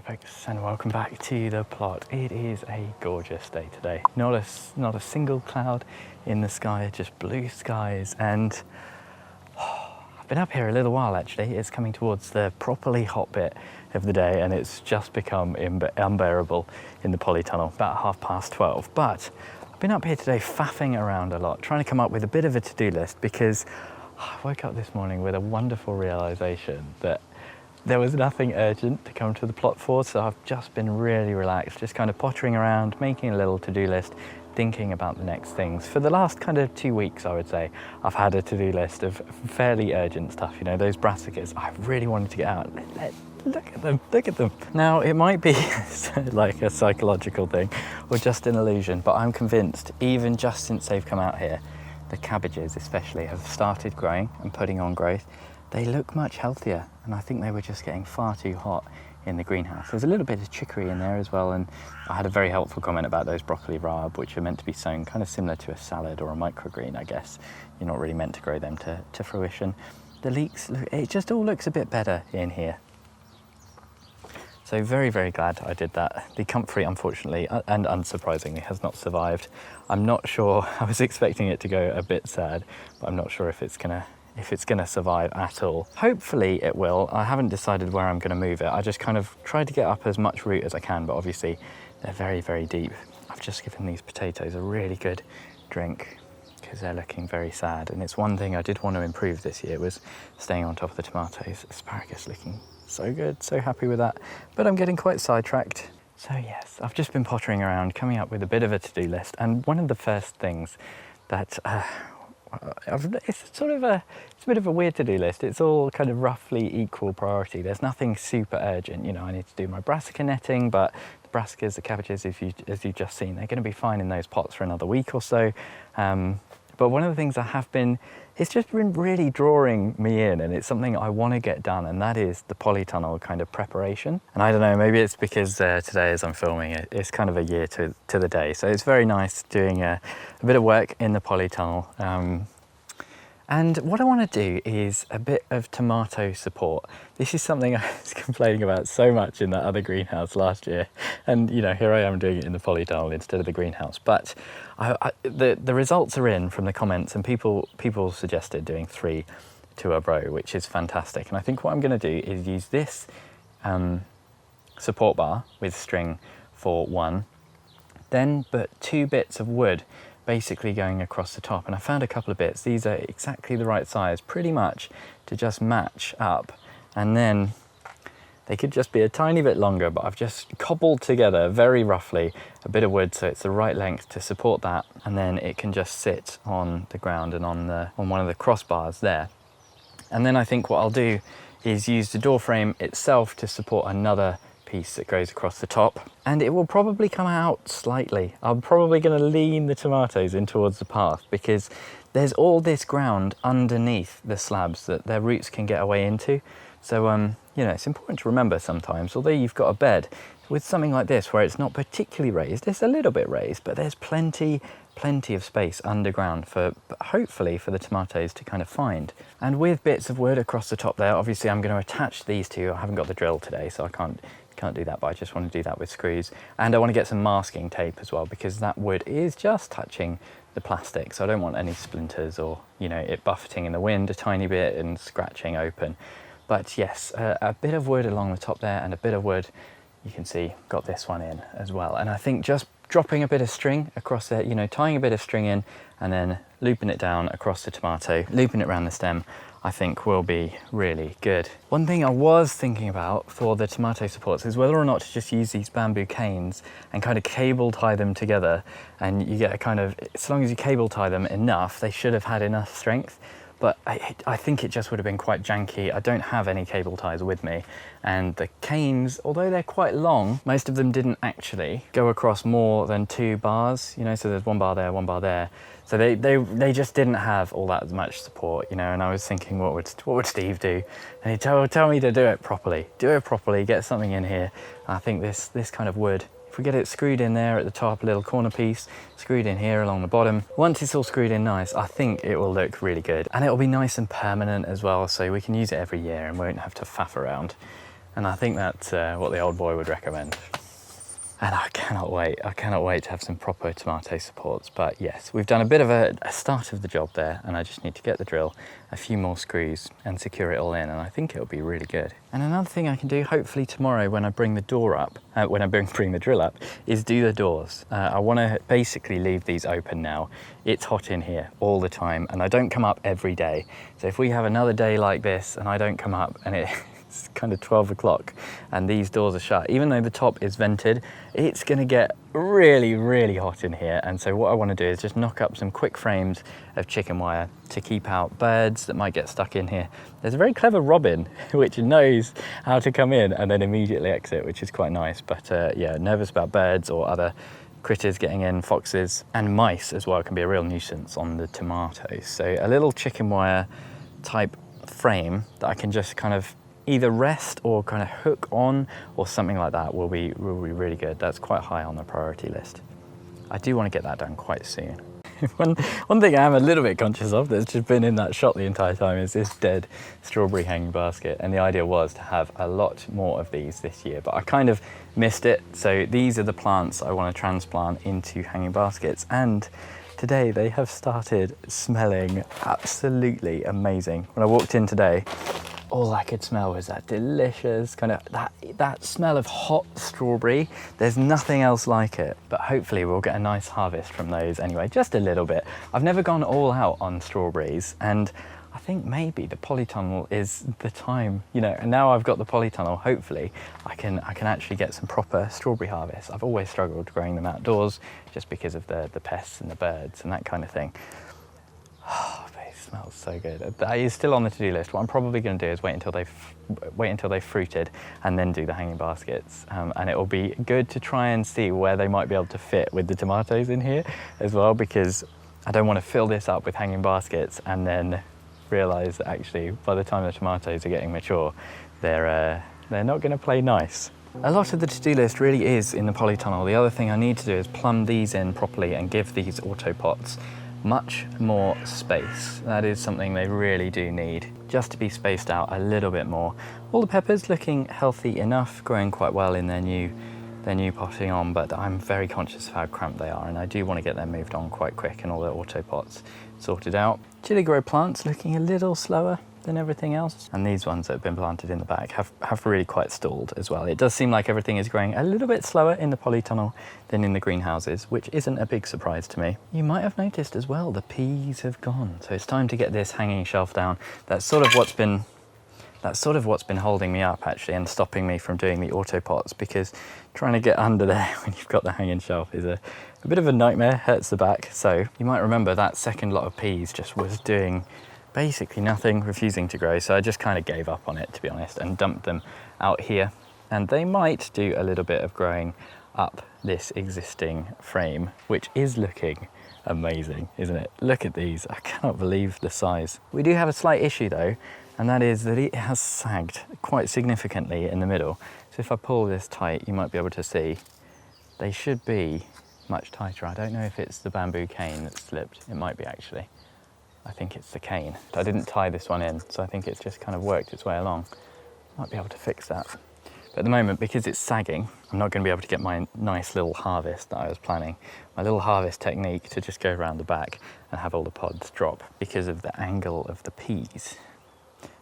folks, and welcome back to the plot. It is a gorgeous day today. Not a single cloud in the sky, just blue skies. And I've been up here a little while actually. It's coming towards the properly hot bit of the day, and it's just become unbearable in the polytunnel, about 12:30. But I've been up here today faffing around a lot, trying to come up with a bit of a to-do list, because I woke up this morning with a wonderful realization that there was nothing urgent to come to the plot for, so I've just been really relaxed, just kind of pottering around, making a little to-do list, thinking about the next things. For the last kind of 2 weeks, I would say, I've had a to-do list of fairly urgent stuff. You know, those brassicas, I really wanted to get out. Look at them. Now, it might be like a psychological thing or just an illusion, but I'm convinced, even just since they've come out here, the cabbages especially have started growing and putting on growth. They look much healthier, and I think they were just getting far too hot in the greenhouse. There's a little bit of chicory in there as well, and I had a very helpful comment about those broccoli raab, which are meant to be sown kind of similar to a salad or a microgreen, I guess. You're not really meant to grow them to fruition. The leeks, it just all looks a bit better in here. So very, very glad I did that. The comfrey, unfortunately, and unsurprisingly, has not survived. I'm not sure, I was expecting it to go a bit sad, but I'm not sure if it's gonna survive at all. Hopefully it will. I haven't decided where I'm gonna move it. I just kind of tried to get up as much root as I can, but obviously they're very, very deep. I've just given these potatoes a really good drink because they're looking very sad. And it's one thing I did want to improve this year, was staying on top of the tomatoes. Asparagus looking so good, so happy with that. But I'm getting quite sidetracked. So yes, I've just been pottering around, coming up with a bit of a to-do list. And one of the first things that, it's a bit of a weird to-do list. It's all kind of roughly equal priority. There's nothing super urgent. You know, I need to do my brassica netting, but the brassicas, the cabbages, as you've just seen, they're going to be fine in those pots for another week or so. But one of the things it's just been really drawing me in, and it's something I want to get done, and that is the polytunnel kind of preparation. And I don't know, maybe it's because today as I'm filming it, it's kind of a year to the day. So it's very nice doing a bit of work in the polytunnel. And what I want to do is a bit of tomato support. This is something I was complaining about so much in that other greenhouse last year. And, you know, here I am doing it in the polytunnel instead of the greenhouse. But the results are in from the comments, and people suggested doing 3 to a row, which is fantastic. And I think what I'm going to do is use this support bar with string for 1, then put 2 bits of wood basically going across the top. And I found a couple of bits. These are exactly the right size, pretty much, to just match up. And then they could just be a tiny bit longer, but I've just cobbled together very roughly a bit of wood so it's the right length to support that, and then it can just sit on the ground and on one of the crossbars there. And then I think what I'll do is use the door frame itself to support another piece that goes across the top, and it will probably come out slightly. I'm probably going to lean the tomatoes in towards the path, because there's all this ground underneath the slabs that their roots can get away into. So you know, it's important to remember sometimes, although you've got a bed with something like this where it's not particularly raised, it's a little bit raised, but there's plenty of space underground for, hopefully, for the tomatoes to kind of find. And with bits of wood across the top there, obviously I'm going to attach these two. I haven't got the drill today, so I can't do that, but I just want to do that with screws. And I want to get some masking tape as well, because that wood is just touching the plastic, so I don't want any splinters or, you know, it buffeting in the wind a tiny bit and scratching open. But yes, a bit of wood along the top there, and a bit of wood, you can see, got this one in as well. And I think just dropping a bit of string across there, you know, tying a bit of string in and then looping it down across the tomato, looping it around the stem, I think will be really good. One thing I was thinking about for the tomato supports is whether or not to just use these bamboo canes and kind of cable tie them together, and you get a kind of, as long as you cable tie them enough, they should have had enough strength. But I think it just would have been quite janky. I don't have any cable ties with me, and the canes, although they're quite long, most of them didn't actually go across more than 2 bars, you know, so there's 1 bar there, 1 bar there. So they just didn't have all that much support, you know, and I was thinking, what would Steve do? And he'd tell me to do it properly, get something in here. And I think this kind of wood, if we get it screwed in there at the top, a little corner piece, screwed in here along the bottom, once it's all screwed in nice, I think it will look really good. And it'll be nice and permanent as well, so we can use it every year and won't have to faff around. And I think that's what the old boy would recommend. And I cannot wait to have some proper tomato supports. But yes, we've done a bit of a start of the job there, and I just need to get the drill, a few more screws, and secure it all in, and I think it'll be really good. And another thing I can do, hopefully tomorrow when I bring the door up, when I bring the drill up, is do the doors. I want to basically leave these open now. It's hot in here all the time, and I don't come up every day. So if we have another day like this, and I don't come up, and it's kind of 12 o'clock and these doors are shut, even though the top is vented, it's going to get really, really hot in here. And so what I want to do is just knock up some quick frames of chicken wire to keep out birds that might get stuck in here. There's a very clever robin which knows how to come in and then immediately exit, which is quite nice. But yeah, nervous about birds or other critters getting in, foxes and mice as well can be a real nuisance on the tomatoes. So a little chicken wire type frame that I can just kind of either rest or kind of hook on or something like that will be really good. That's quite high on the priority list. I do want to get that done quite soon. One thing I am a little bit conscious of that's just been in that shot the entire time is this dead strawberry hanging basket, and the idea was to have a lot more of these this year, but I kind of missed it. So these are the plants I want to transplant into hanging baskets, and today they have started smelling absolutely amazing. When I walked in today, all I could smell was that delicious kind of that smell of hot strawberry. There's nothing else like it, but hopefully we'll get a nice harvest from those anyway, just a little bit. I've never gone all out on strawberries, and I think maybe the polytunnel is the time, you know, and now I've got the polytunnel, hopefully I can actually get some proper strawberry harvest. I've always struggled growing them outdoors just because of the pests and the birds and that kind of thing. Oh, but it smells so good. That is still on the to-do list. What I'm probably going to do is wait until they've fruited and then do the hanging baskets. And it will be good to try and see where they might be able to fit with the tomatoes in here as well, because I don't want to fill this up with hanging baskets and then realise that actually by the time the tomatoes are getting mature, they're not going to play nice. A lot of the to-do list really is in the polytunnel. The other thing I need to do is plumb these in properly and give these auto pots much more space. That is something they really do need, just to be spaced out a little bit more. All the peppers looking healthy enough, growing quite well in their new potting on, but I'm very conscious of how cramped they are, and I do want to get them moved on quite quick and all the auto pots sorted out. Chili grow plants looking a little slower than everything else, and these ones that have been planted in the back have really quite stalled as well. It does seem like everything is growing a little bit slower in the polytunnel than in the greenhouses, which isn't a big surprise to me. You might have noticed as well the peas have gone, so it's time to get this hanging shelf down. That's sort of what's been holding me up actually and stopping me from doing the auto pots, because trying to get under there when you've got the hanging shelf is a bit of a nightmare, hurts the back. So you might remember that second lot of peas just was doing basically nothing, refusing to grow, so I just kind of gave up on it, to be honest, and dumped them out here, and they might do a little bit of growing up this existing frame, which is looking amazing, isn't it? Look at these, I cannot believe the size. We do have a slight issue though, and that is that it has sagged quite significantly in the middle. So if I pull this tight, you might be able to see they should be much tighter. I don't know if it's the bamboo cane that's slipped. It might be actually. I think it's the cane. I didn't tie this one in, so I think it's just kind of worked its way along. Might be able to fix that. But at the moment, because it's sagging, I'm not going to be able to get my nice little harvest that I was planning. My little harvest technique to just go around the back and have all the pods drop because of the angle of the peas.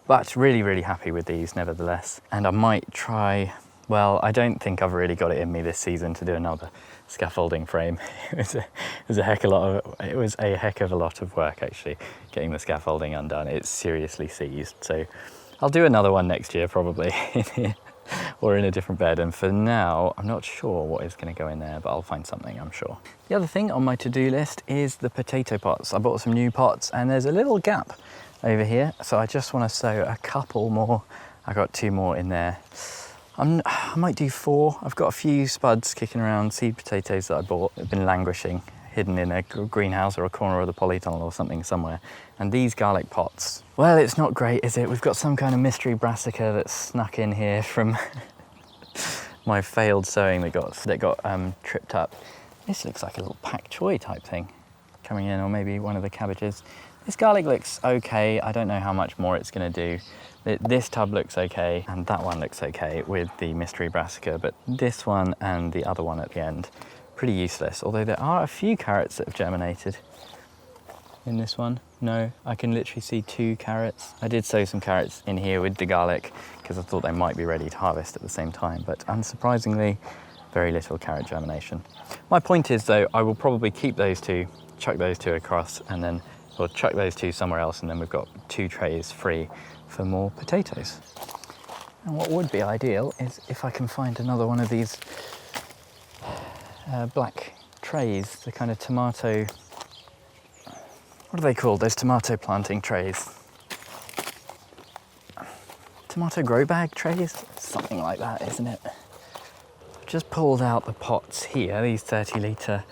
But really, really happy with these nevertheless. And I might try, well, I don't think I've really got it in me this season to do another scaffolding frame. It was a heck of a lot of work actually, getting the scaffolding undone. It's seriously seized. So I'll do another one next year probably in here or in a different bed. And for now, I'm not sure what is going to go in there, but I'll find something, I'm sure. The other thing on my to-do list is the potato pots. I bought some new pots and there's a little gap over here, so I just want to sow a couple more. I got 2 more in there. I might do 4. I've got a few spuds kicking around, seed potatoes that I bought. They've been languishing, hidden in a greenhouse or a corner of the polytunnel or something somewhere. And these garlic pots, well, it's not great, is it? We've got some kind of mystery brassica that's snuck in here from my failed sowing that got tripped up. This looks like a little pak choi type thing coming in, or maybe one of the cabbages. This garlic looks okay. I don't know how much more it's going to do. This tub looks okay, and that one looks okay with the mystery brassica, but this one and the other one at the end, pretty useless. Although there are a few carrots that have germinated in this one. No, I can literally see 2 carrots. I did sow some carrots in here with the garlic because I thought they might be ready to harvest at the same time, but unsurprisingly, very little carrot germination. My point is though, I will probably keep those 2, chuck those 2 across, and then we'll chuck those 2 somewhere else, and then we've got 2 trays free for more potatoes. And what would be ideal is if I can find another one of these black trays, the kind of tomato, what are they called, those tomato planting trays? Tomato grow bag trays? Something like that, isn't it? Just pulled out the pots here, these 30-litre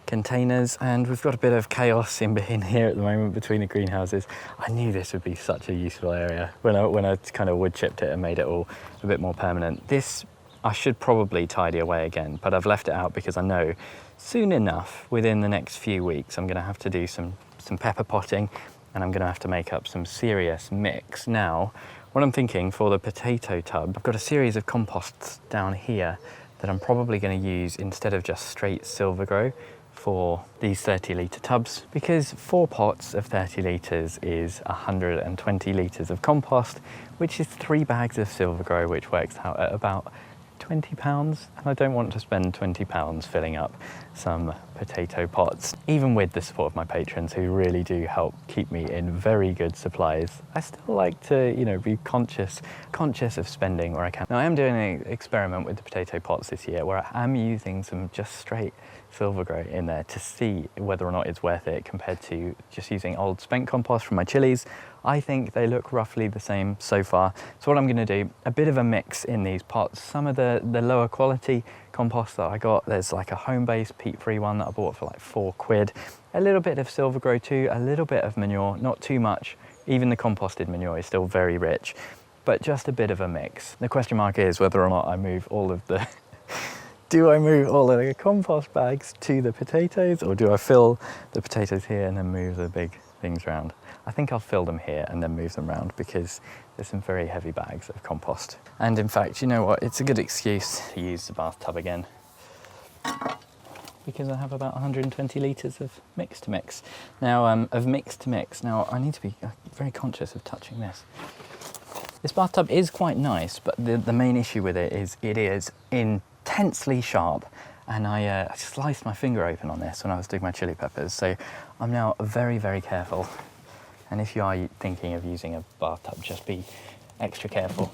containers, and we've got a bit of chaos in here at the moment between the greenhouses. I knew this would be such a useful area when I kind of wood chipped it and made it all a bit more permanent. This I should probably tidy away again, but I've left it out because I know soon enough, within the next few weeks, I'm going to have to do some pepper potting, and I'm going to have to make up some serious mix. Now, what I'm thinking for the potato tub, I've got a series of composts down here that I'm probably going to use instead of just straight silver grow for these 30-litre tubs, because 4 pots of 30 litres is 120 litres of compost, which is 3 bags of silver grow, which works out at about £20, and I don't want to spend £20 filling up some potato pots. Even with the support of my patrons, who really do help keep me in very good supplies, I still like to, be conscious of spending where I can. Now, I am doing an experiment with the potato pots this year where I am using some just straight silver grow in there to see whether or not it's worth it compared to just using old spent compost from my chilies. I think they look roughly the same so far. So what I'm going to do, a bit of a mix in these pots. Some of the lower quality compost that I got, there's like a home-based peat-free one that I bought for like £4. A little bit of silver grow too, a little bit of manure, not too much. Even the composted manure is still very rich, but just a bit of a mix. The question mark is whether or not I move all of the do I move all of the compost bags to the potatoes, or do I fill the potatoes here and then move the big things around? I think I'll fill them here and then move them around because there's some very heavy bags of compost. And in fact, you know what? It's a good excuse to use the bathtub again because I have about 120 litres of mix to mix. Now, Now, I need to be very conscious of touching this. This bathtub is quite nice, but the main issue with it is intensely sharp, and I sliced my finger open on this when I was doing my chili peppers, so I'm now very, very careful. And if you are thinking of using a bathtub, just be extra careful,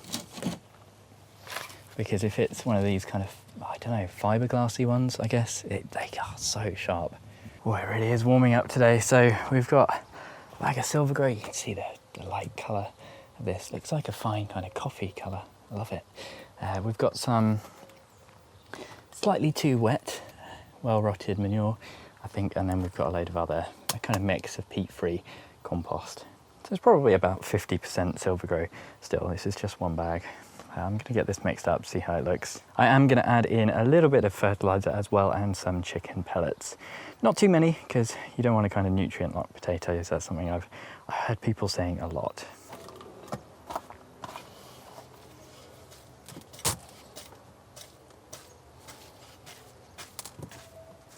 because if it's one of these kind of, I don't know, fiberglassy ones, I guess, they are so sharp. Oh, it really is warming up today. So we've got a bag of silver grey. You can see the light colour of this. Looks like a fine kind of coffee colour. I love it. We've got some slightly too wet, well-rotted manure, I think, and then we've got a load of other, a kind of mix of peat-free compost. So it's probably about 50% silver grow still. This is just one bag. I'm going to get this mixed up, see how it looks. I am going to add in a little bit of fertiliser as well and some chicken pellets. Not too many, because you don't want to kind of nutrient lock potatoes. That's something I've heard people saying a lot.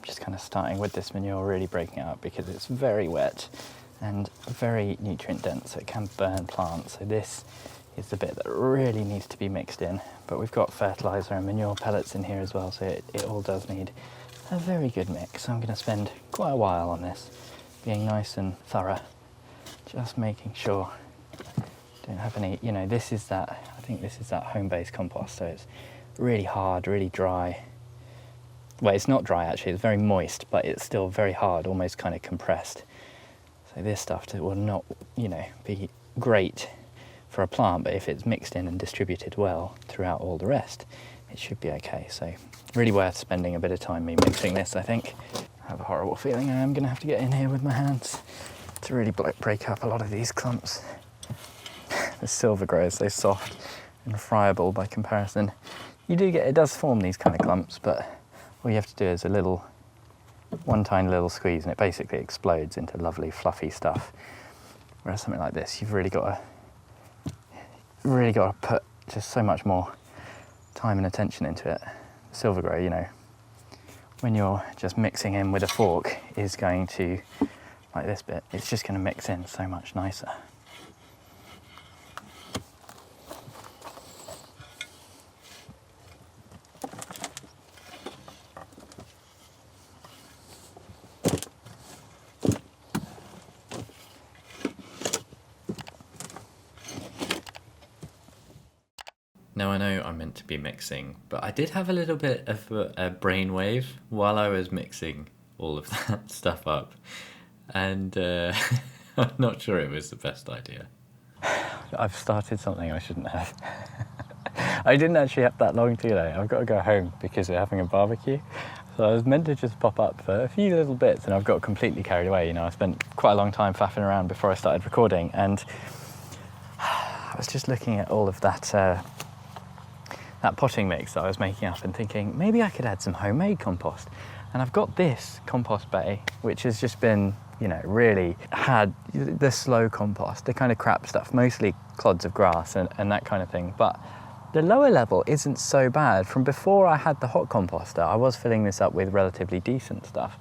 Just kind of starting with this manure, really breaking it up because it's very wet and very nutrient dense, so it can burn plants. So this is the bit that really needs to be mixed in. But we've got fertiliser and manure pellets in here as well, so it all does need a very good mix. So I'm going to spend quite a while on this, being nice and thorough, just making sure I don't have any, this is that, I think this is that home-based compost, so it's really hard, really dry. Well, it's not dry actually, it's very moist, but it's still very hard, almost kind of compressed. So this stuff will not, be great for a plant, but if it's mixed in and distributed well throughout all the rest, it should be okay. So really worth spending a bit of time mixing this, I think. I have a horrible feeling I am going to have to get in here with my hands to really break up a lot of these clumps. The silver grow is so soft and friable by comparison. It does form these kind of clumps, but all you have to do is one tiny little squeeze and it basically explodes into lovely fluffy stuff. Whereas something like this, you've really got to put just so much more time and attention into it. Silver grey, you know, when you're just mixing in with a fork, is going to, like this bit, it's just going to mix in so much nicer. Now I know I'm meant to be mixing, but I did have a little bit of a brainwave while I was mixing all of that stuff up, and I'm not sure it was the best idea. I've started something I shouldn't have. I didn't actually have that long today. I've got to go home because we're having a barbecue. So I was meant to just pop up for a few little bits, and I've got completely carried away. You know, I spent quite a long time faffing around before I started recording, and I was just looking at all of that potting mix that I was making up and thinking maybe I could add some homemade compost. And I've got this compost bay, which has just been, you know, really had the slow compost, the kind of crap stuff, mostly clods of grass and that kind of thing. But the lower level isn't so bad. From before I had the hot composter, I was filling this up with relatively decent stuff.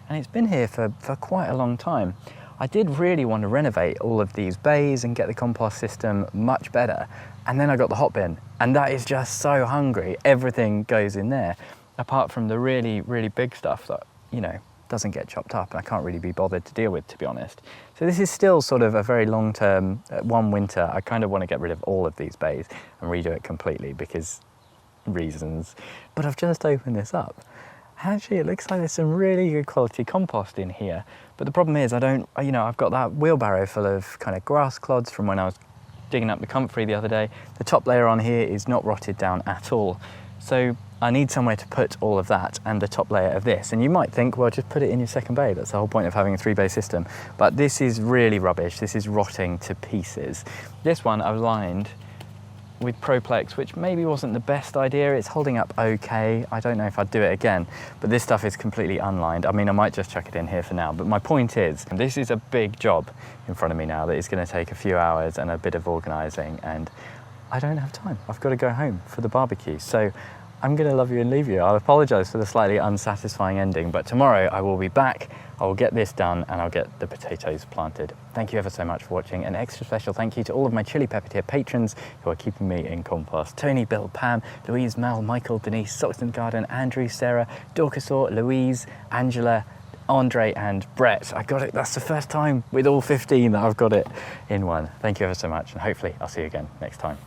And it's been here for quite a long time. I did really want to renovate all of these bays and get the compost system much better. And then I got the hot bin, and that is just so hungry. Everything goes in there, apart from the really, really big stuff that, you know, doesn't get chopped up and I can't really be bothered to deal with, to be honest. So this is still sort of a very long-term, one winter, I kind of want to get rid of all of these bays and redo it completely because reasons. But I've just opened this up. Actually, it looks like there's some really good quality compost in here. But the problem is I've got that wheelbarrow full of kind of grass clods from when I was digging up the comfrey the other day. The top layer on here is not rotted down at all. So I need somewhere to put all of that and the top layer of this. And you might think, well, just put it in your second bay. That's the whole point of having a 3-bay system. But this is really rubbish. This is rotting to pieces. This one I've lined with Proplex, which maybe wasn't the best idea. It's holding up okay. I don't know if I'd do it again, but this stuff is completely unlined. I mean, I might just chuck it in here for now, but my point is, this is a big job in front of me now that is going to take a few hours and a bit of organising, and I don't have time. I've got to go home for the barbecue. So I'm going to love you and leave you. I'll apologise for the slightly unsatisfying ending, but tomorrow I will be back. I will get this done and I'll get the potatoes planted. Thank you ever so much for watching. An extra special thank you to all of my Chili Pepper Tier patrons who are keeping me in compost. Tony, Bill, Pam, Louise, Mel, Michael, Denise, Soxton Garden, Andrew, Sarah, Dorcasaur, Louise, Angela, Andre and Brett. I got it. That's the first time with all 15 that I've got it in one. Thank you ever so much, and hopefully I'll see you again next time.